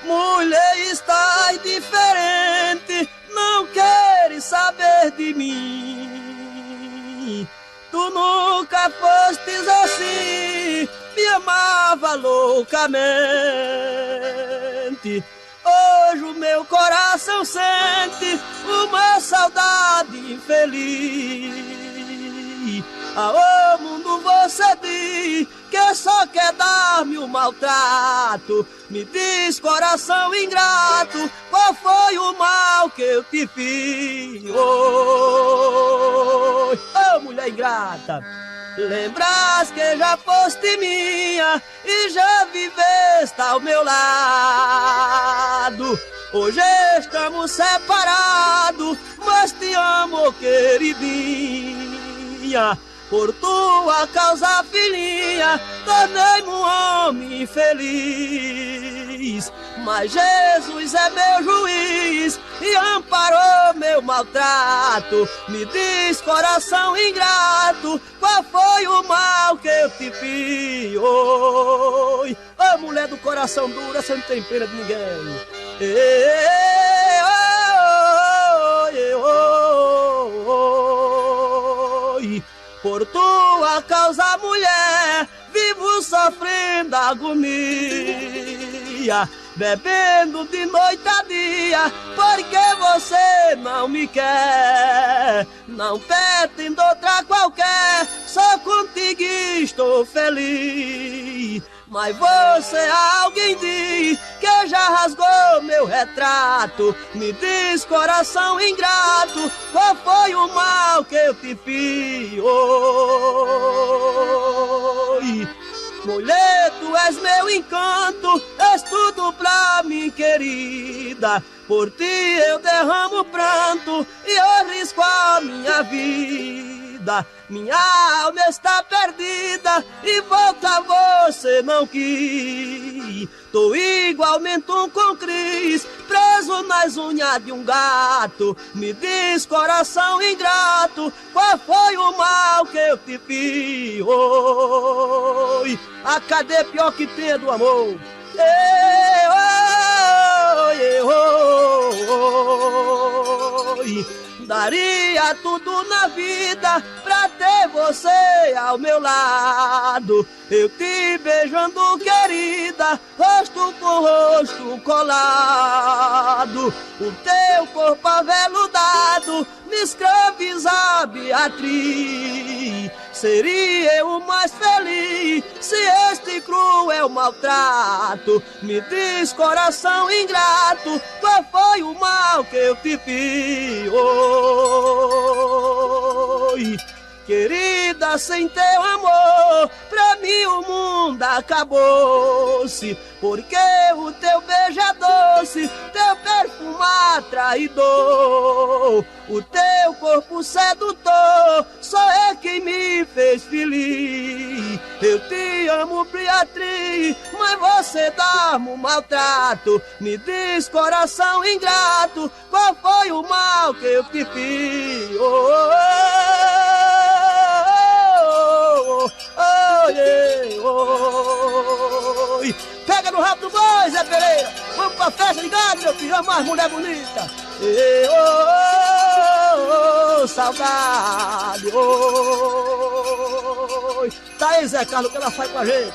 Mulher, estás diferente, não queres saber de mim. Tu nunca fostes assim, me amava loucamente. Hoje o meu coração sente uma saudade infeliz. Ao mundo você diz que só quer dar-me o maltrato. Me diz, coração ingrato, qual foi o mal que eu te fiz? Oh, oh, mulher ingrata, lembras que já foste minha e já viveste ao meu lado. Hoje estamos separados, mas te amo, queridinha. Por tua causa, filhinha, tornei-me um homem feliz. Mas Jesus é meu juiz e amparou meu maltrato. Me diz, coração ingrato, qual foi o mal que eu te fiz? Oi, ô mulher do coração dura, você não tem pena de ninguém. Por tua causa, mulher, vivo sofrendo agonia, bebendo de noite a dia, porque você não me quer. Não pretendo outra qualquer, só contigo estou feliz. Mas você, alguém diz que já rasgou meu retrato. Me diz, coração ingrato, qual foi o mal que eu te fiz? Oi, mulher, tu és meu encanto, és tudo pra mim, querida. Por ti eu derramo pranto e eu arrisco a minha vida. Minha alma está perdida e volta você não quis. Tô igualmente um com Cris, preso nas unhas de um gato. Me diz, coração ingrato, qual foi o mal que eu te fiz? Oi, a cadeia pior que tem é do amor. Daria tudo na vida pra ter você ao meu lado. Eu te beijando, querida, rosto com rosto colado. O teu corpo aveludado me escraviza, Beatriz. Seria eu o mais feliz se este cruel maltrato. Me diz, coração ingrato, qual foi o mal que eu te fiz? Oi, querida, sem teu amor, pra mim o mundo acabou-se. Porque o teu beijo é doce, teu perfume traidor. O teu corpo sedutor, só é quem me fez feliz. Eu te amo, Beatriz, mas você dá-me um maltrato. Me diz, coração ingrato, qual foi o mal que eu te fiz? Pega no rabo do boi, Zé Pereira. Vamos pra festa de gado, meu filho. Olha mais mulher bonita. Saudade. Tá aí, Zé Carlos, que ela faz com a gente.